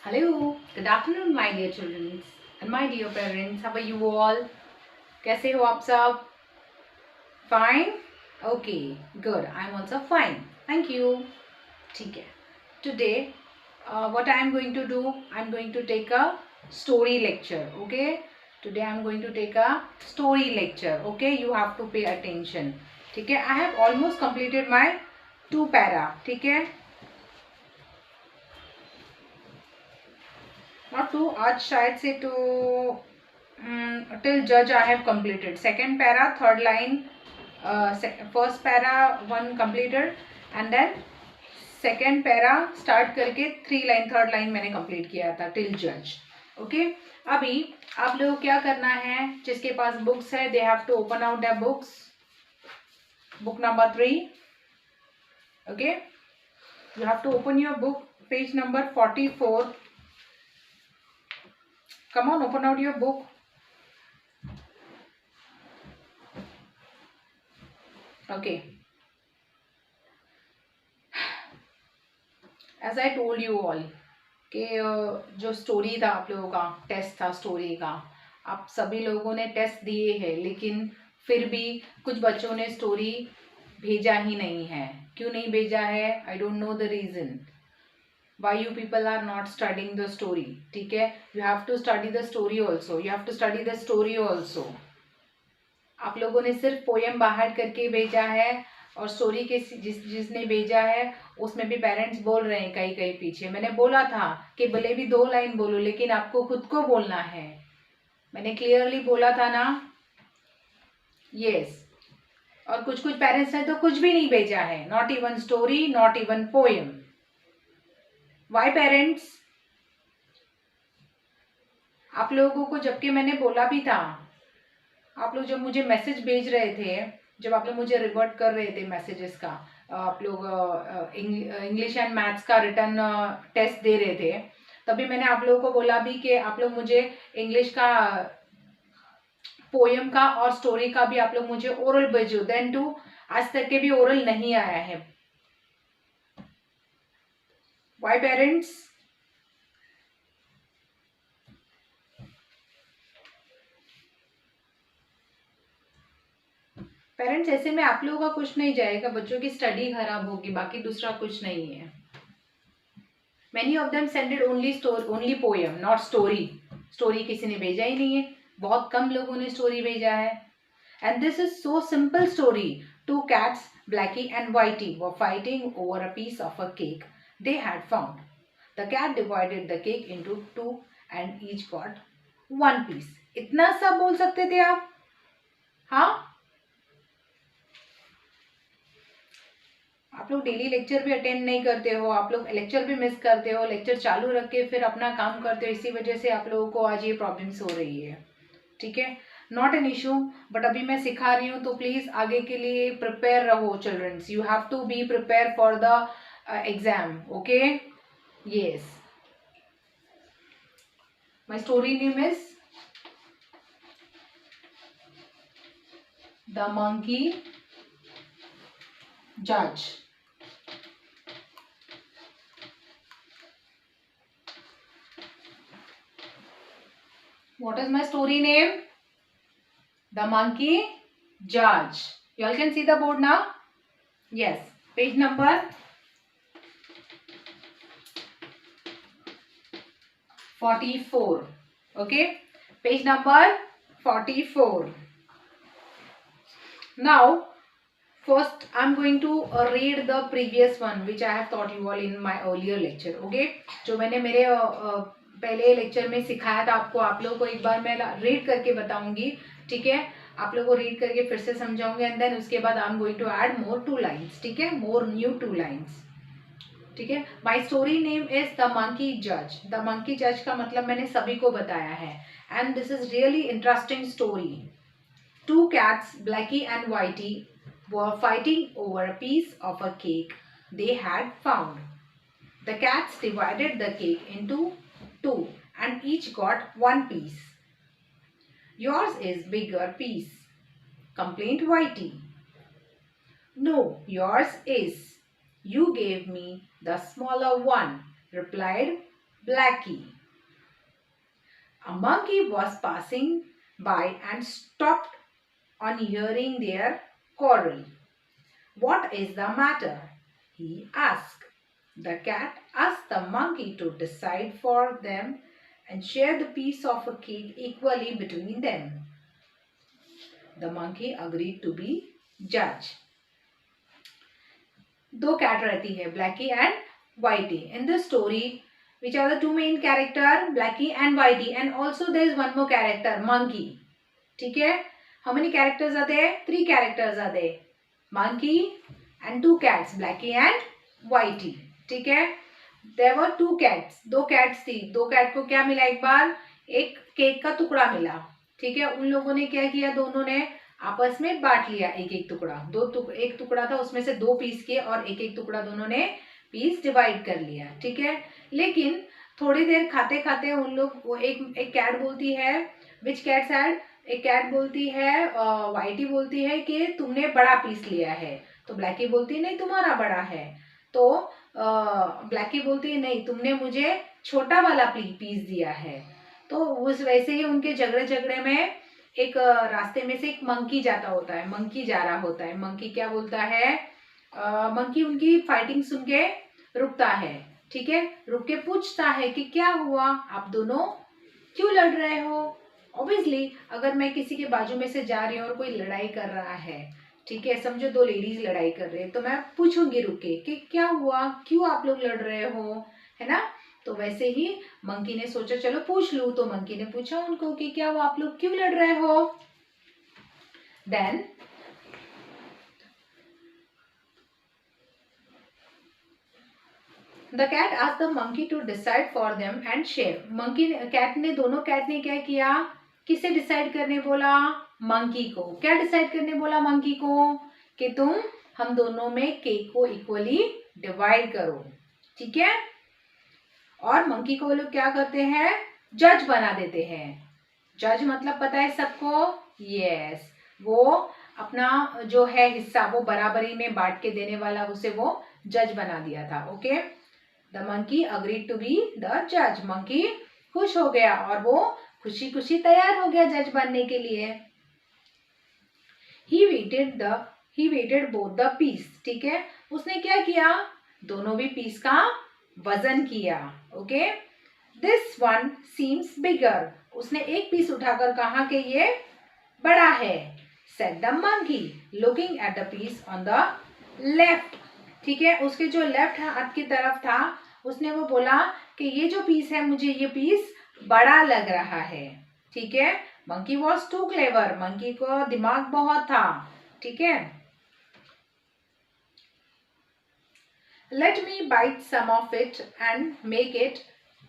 Hello, good afternoon, my dear children and my dear parents. How are you all? कैसे हो आप सब? Fine? Okay, good. I'm also fine. Thank you. ठीक है. Today, what I am going to do? I'm going to take a story lecture. Okay? Today I'm going to take a story lecture. Okay? You have to pay attention. ठीक है? I have almost completed my 2 para. ठीक है? Not 2. आज शायद से तो till judge I have completed. Second para, third line, first para one completed and then second para start करके 3 line third line मैंने complete किया था till judge. Okay? अभी आप लोग क्या करना है, जिसके पास books है they have to open out their books. Book number 3. Okay? You have to open your book, page number 44. Come on, open out your book. Okay. As I told you all कि जो story था आप लोगों का test था story का, आप सभी लोगों ने टेस्ट दिए हैं, लेकिन फिर भी कुछ बच्चों ने स्टोरी भेजा ही नहीं है. क्यों नहीं भेजा है? I don't know the reason why you people are not studying the story. ठीक है, you have to study the story also, you have to study the story also. आप लोगों ने सिर्फ पोएम बाहर करके भेजा है और स्टोरी के जिसने भेजा है उसमें भी पेरेंट्स बोल रहे हैं कहीं कहीं पीछे. मैंने बोला था कि भले भी 2 लाइन बोलो लेकिन आपको खुद को बोलना है. मैंने क्लियरली बोला था ना. यस. और कुछ पेरेंट्स ने तो कुछ भी नहीं भेजा है. Not even story, not even poem. Why parents? आप लोगों को जबकि मैंने बोला भी था, आप लोग जब मुझे मैसेज भेज रहे थे, जब आप लोग मुझे रिवर्ट कर रहे थे मैसेजेस का, आप लोग इंग्लिश एंड मैथ्स का रिटर्न टेस्ट दे रहे थे, तभी मैंने आप लोगों को बोला भी कि आप लोग मुझे इंग्लिश का पोएम का और स्टोरी का भी आप लोग मुझे ओरल भेजो. देन टू आज तक के भी ओरल नहीं आया है. Y parents? पेरेंट्स ऐसे में आप लोगों का कुछ नहीं जाएगा, बच्चों की स्टडी खराब होगी, बाकी दूसरा कुछ नहीं है. Many of them sent it only poem, not story. Story किसी ने भेजा ही नहीं है. बहुत कम लोगों ने स्टोरी भेजा है. And this is so simple story. 2 cats, Blackie and Whitey, were fighting over a piece of a cake they had found. The cat divided the cake into 2 and each got 1 piece. इतना सब बोल सकते थे आप? हाँ, आप लोग daily lecture भी अटेंड नहीं करते हो, आप लोग लेक्चर भी मिस करते हो, लेक्चर चालू रख के फिर अपना काम करते हो. इसी वजह से आप लोगों को आज ये प्रॉब्लम्स हो रही है. ठीक है, नॉट एन इशू, बट अभी मैं सिखा रही हूँ तो प्लीज आगे के लिए प्रिपेयर रहो childrens. You have to be prepare for the exam. Okay? Yes. My story name is the monkey जज. What is my story name? The Monkey Judge. You all can see the board now? Yes. Page number 44. Okay. Page number 44. Now, first I'm going to read the previous one which I have taught you all in my earlier lecture. Okay. जो मैंने मेरे पहले lecture में सिखाया था आपको, आप लोगों को एक बार मैं रीड करके बताऊंगी. ठीक है, आप लोगों को रीड करके फिर से समझाऊंगी एंड देन उसके बाद I am going to add more 2 lines. ठीक है, मोर न्यू 2 लाइन्स. ठीक है. My story name is the monkey जज. द मंकी जज का मतलब मैंने सभी को बताया है and this is really interesting story. 2 cats, Blackie and Whitey, were fighting over a piece of a cake they had found. The cats divided the cake into 2 and each got 1 piece. Yours is bigger piece, complained Whitey. No, yours is. You gave me the smaller one, replied Blackie. A monkey was passing by and stopped on hearing their quarrel. What is the matter? He asked. The cat asked the monkey to decide for them and share the piece of a cake equally between them. The monkey agreed to be judge. दो cat रहती है, Blackie and Whitey. In the story which are the two main character, Blackie and Whitey, and also there is one more character, Monkey. ठीक है, how many characters are there? 3 characters are there, Monkey and 2 cats, Blackie and Whitey. ठीक है, there were 2 cats, 2 cats थी. 2 cat को क्या मिला? एक बार एक केक का टुकड़ा मिला. ठीक है, उन लोगों ने क्या किया, दोनों ने आपस में बांट लिया एक एक टुकड़ा. एक टुकड़ा था, उसमें से 2 पीस किए और एक एक टुकड़ा दोनों ने पीस डिवाइड कर लिया. ठीक है, लेकिन थोड़ी देर खाते खाते उन लोग, वो एक कैट बोलती है, विच कैट सैड, एक कैट बोलती है, वाइटी बोलती है कि तुमने बड़ा पीस लिया है. तो ब्लैकी बोलती है नहीं, तुम्हारा बड़ा है. तो ब्लैकी बोलती है नहीं, तुमने मुझे छोटा वाला पीस दिया है. तो उस वैसे ही उनके झगड़े में एक रास्ते में से एक मंकी जाता होता है, मंकी जा रहा होता है. मंकी क्या बोलता है, मंकी उनकी फाइटिंग सुन के रुकता है. ठीक है, रुक के पूछता है कि क्या हुआ, आप दोनों क्यों लड़ रहे हो. ऑब्वियसली अगर मैं किसी के बाजू में से जा रही हूँ और कोई लड़ाई कर रहा है, ठीक है, समझो 2 लेडीज लड़ाई कर रहे हैं, तो मैं पूछूंगी रुक के कि क्या हुआ, क्यों आप लोग लड़ रहे हो, है ना. तो वैसे ही मंकी ने सोचा चलो पूछ लूं. तो मंकी ने पूछा उनको कि क्या हुआ, आप लोग क्यों लड़ रहे हो. Then the cat asked the monkey to decide for them and share. दोनों कैट ने क्या किया, किसे डिसाइड करने बोला, मंकी को. क्या डिसाइड करने बोला मंकी को, कि तुम हम दोनों में केक को इक्वली डिवाइड करो. ठीक है, और मंकी को वो लोग क्या करते हैं, जज बना देते हैं. जज मतलब पता है सबको, यस, वो अपना जो है हिस्सा वो बराबरी में बांट के देने वाला, उसे वो जज बना दिया था. Okay, the monkey agreed to be the जज. मंकी खुश हो गया और वो खुशी खुशी तैयार हो गया जज बनने के लिए. He weighted both the piece. ठीक है, उसने क्या किया, दोनों भी पीस का वजन किया. Okay, this one seems bigger. उसने एक पीस उठाकर कहा कि ये बड़ा है. Said the monkey looking at the piece on the left. ठीक है, उसके जो लेफ्ट हाथ की तरफ था, उसने वो बोला कि ये जो पीस है, मुझे ये पीस बड़ा लग रहा है. ठीक है, monkey was too clever. Monkey को दिमाग बहुत था. ठीक है, let me bite some of it and make it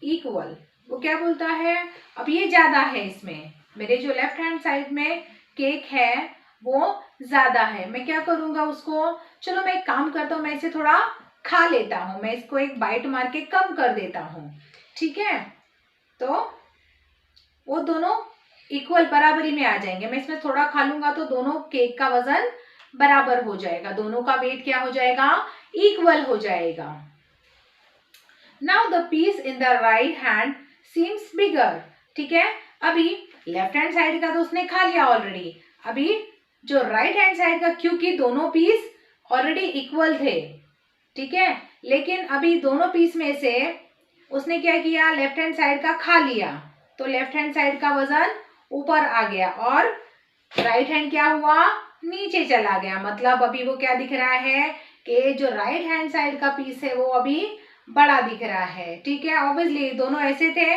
equal. वो क्या बोलता है, अब ये ज्यादा है, इसमें मेरे जो लेफ्ट हैंड साइड में केक है वो ज्यादा है, मैं क्या करूंगा उसको, चलो मैं एक काम करता हूँ, मैं इसे थोड़ा खा लेता हूँ, मैं इसको एक बाइट मार के कम कर देता हूँ. ठीक है, तो वो दोनों इक्वल बराबरी में आ जाएंगे. मैं इसमें थोड़ा खा लूंगा तो दोनों केक का वजन बराबर हो जाएगा, दोनों का वेट क्या हो जाएगा, इक्वल हो जाएगा. Now the piece in the right hand seems bigger. ठीक है, अभी लेफ्ट हैंड साइड का तो उसने खा लिया ऑलरेडी. अभी जो राइट हैंड साइड का, क्योंकि दोनों पीस ऑलरेडी इक्वल थे. ठीक है, लेकिन अभी दोनों पीस में से उसने क्या किया, लेफ्ट हैंड साइड का खा लिया, तो लेफ्ट हैंड साइड का वजन ऊपर आ गया और राइट हैंड क्या हुआ, नीचे चला गया. मतलब अभी वो क्या दिख रहा है कि जो राइट हैंड साइड का पीस है वो अभी बड़ा दिख रहा है. ठीक है, ऑब्वियसली दोनों ऐसे थे.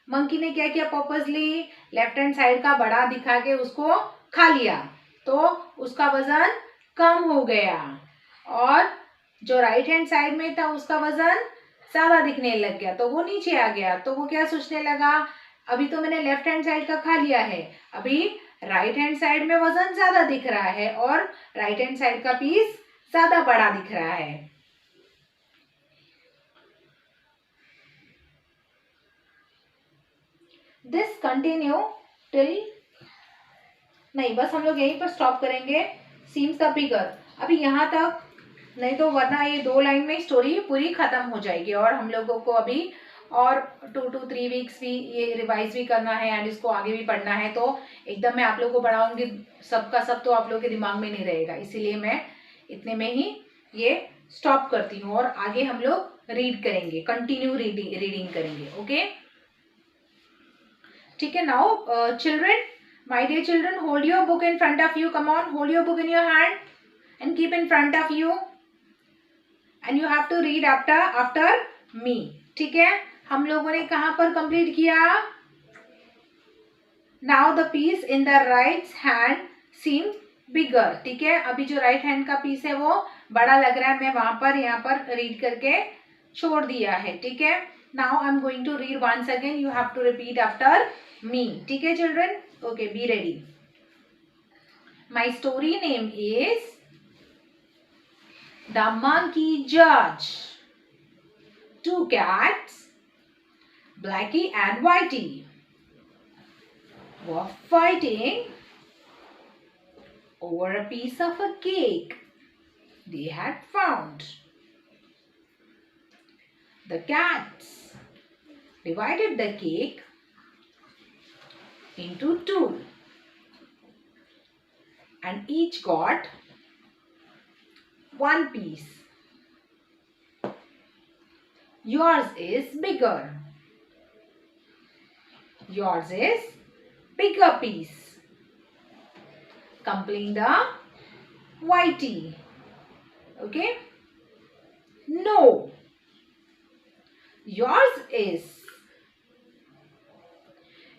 मंकी ने क्या किया, पर्पसली लेफ्ट हैंड साइड का बड़ा दिखा के उसको खा लिया, तो उसका वजन कम हो गया, और जो राइट हैंड साइड में था उसका वजन ज्यादा दिखने लग गया, तो वो नीचे आ गया. तो वो क्या सोचने लगा, अभी तो मैंने लेफ्ट हैंड साइड का खा लिया है, अभी राइट हैंड साइड में वजन ज्यादा दिख रहा है और राइट हैंड साइड का पीस ज्यादा बड़ा दिख रहा है. दिस कंटिन्यू टिल, नहीं बस हम लोग यहीं पर स्टॉप करेंगे. सीम्स द बिगर, अभी यहाँ तक, नहीं तो वरना ये 2 लाइन में स्टोरी पूरी खत्म हो जाएगी और हम लोगों को अभी और 2 to 3 वीक्स भी ये रिवाइज भी करना है एंड इसको आगे भी पढ़ना है, तो एकदम मैं आप लोगों को पढ़ाऊंगी सबका सब तो आप लोगों के दिमाग में नहीं रहेगा, इसीलिए मैं इतने में ही ये स्टॉप करती हूँ और आगे हम लोग रीड करेंगे, कंटिन्यू रीडिंग करेंगे। ओके, ठीक है। Now children, my dear children, hold your book in front of you, come on, hold your book in your hand and keep in front of you and you have to read after me. ठीक है, हम लोगों ने कहां पर complete किया? Now the piece in the right hand seem bigger. ठीक है, अभी जो राइट हैंड का पीस है वो बड़ा लग रहा है, मैं वहां पर यहाँ पर रीड करके छोड़ दिया है। ठीक है, now I am going to read once again, you have to repeat after me. ठीक है children, okay, be ready. My story name is the monkey जज। Two cats, Blackie and Whitey, were fighting over a piece of a cake they had found. The cats divided the cake into two and each got one piece. Yours is bigger. Yours is bigger piece. Complained the Whitey. Okay? No. Yours is.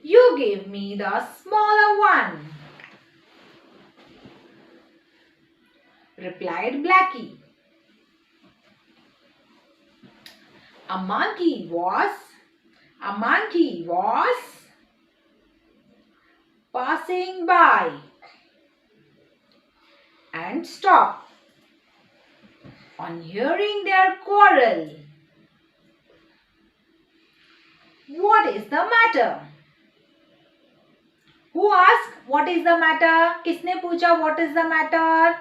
You gave me the smaller one. Replied Blackie. A monkey was passing by and stopped on hearing their quarrel. What is the matter? Who asked what is the matter? किसने पूछा what is the matter?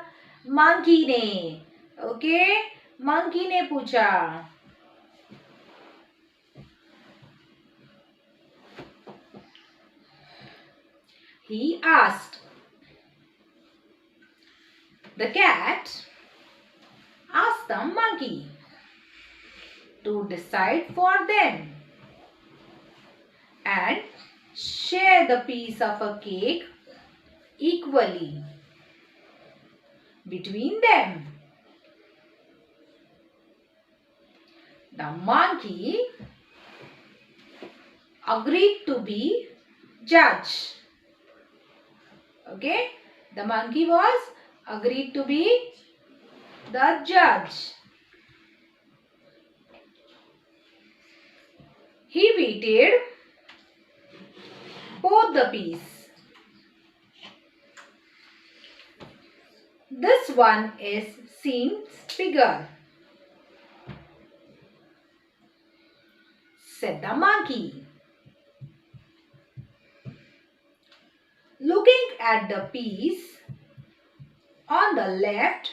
Monkey ने. Okay? Monkey ने पूछा. He asked. The cat asked the monkey to decide for them and share the piece of a cake equally between them. The monkey agreed to be judge. Okay, the monkey was agreed to be the judge. He weighted both the piece. This one seems bigger, said the monkey. Looking at the piece on the left,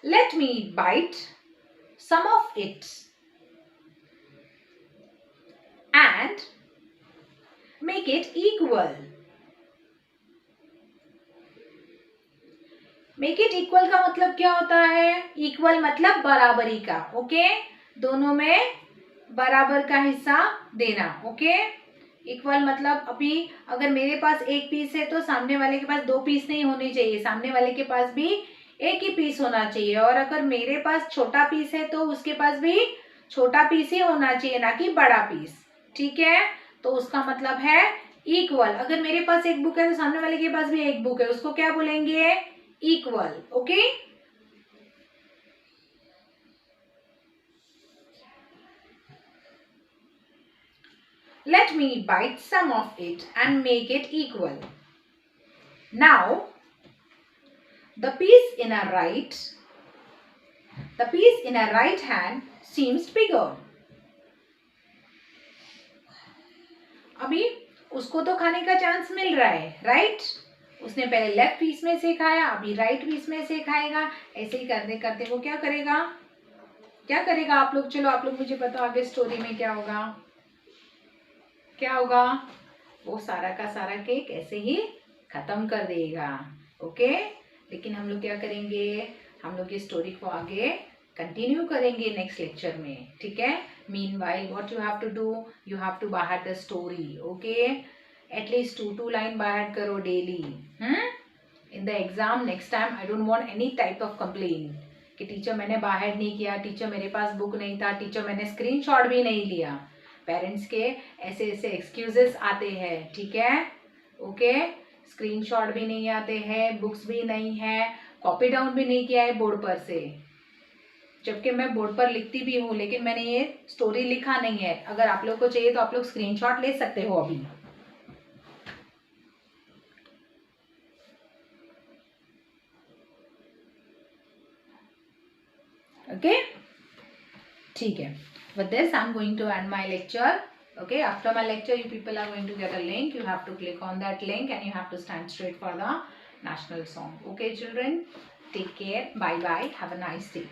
let me bite some of it and make it equal. Make it equal का मतलब क्या होता है? Equal मतलब बराबरी का. Okay, दोनों में बराबर का हिस्सा देना. ओके, इक्वल मतलब अभी अगर मेरे पास एक पीस है तो सामने वाले के पास 2 पीस नहीं होने चाहिए, सामने वाले के पास भी एक ही पीस होना चाहिए. और अगर मेरे पास छोटा पीस है तो उसके पास भी छोटा पीस ही होना चाहिए, ना कि बड़ा पीस. ठीक है, तो उसका मतलब है इक्वल. अगर मेरे पास एक बुक है तो सामने वाले के पास भी एक बुक है, उसको क्या बोलेंगे? Equal. Okay, let me bite some of it and make it equal. Now, the piece in a right hand seems bigger. अभी उसको तो खाने का चांस मिल रहा है, राइट? उसने पहले लेफ्ट पीस में सिखाया, अभी राइट पीस में सिखाएगा। ऐसे ही करते करते वो क्या करेगा, क्या करेगा आप लोग, चलो आप लोग मुझे बताओ आगे स्टोरी में क्या होगा, क्या होगा, वो सारा का सारा केक ऐसे ही खत्म कर देगा। ओके, लेकिन हम लोग क्या करेंगे, हम लोग ये स्टोरी को आगे कंटिन्यू करेंगे नेक्स्ट लेक्चर में, ठीक है। Meanwhile what you have to do, you have to by heart the story. Okay, at least 2 line by heart करो daily. In the exam next time I don't want any type of complain कि teacher मैंने by heart नहीं किया, teacher मेरे पास book नहीं था, teacher मैंने screenshot भी नहीं लिया। पेरेंट्स के ऐसे ऐसे एक्सक्यूजेस आते हैं, ठीक है। ओके, स्क्रीनशॉट भी नहीं आते हैं, बुक्स भी नहीं है, कॉपी डाउन भी नहीं किया है बोर्ड पर से, जबकि मैं बोर्ड पर लिखती भी हूँ, लेकिन मैंने ये स्टोरी लिखा नहीं है। अगर आप लोग को चाहिए तो आप लोग स्क्रीनशॉट ले सकते हो अभी। ओके, ठीक है। With this, I'm going to end my lecture. Okay, after my lecture, you people are going to get a link. You have to click on that link and you have to stand straight for the national song. Okay, children, take care. Bye bye. Have a nice day.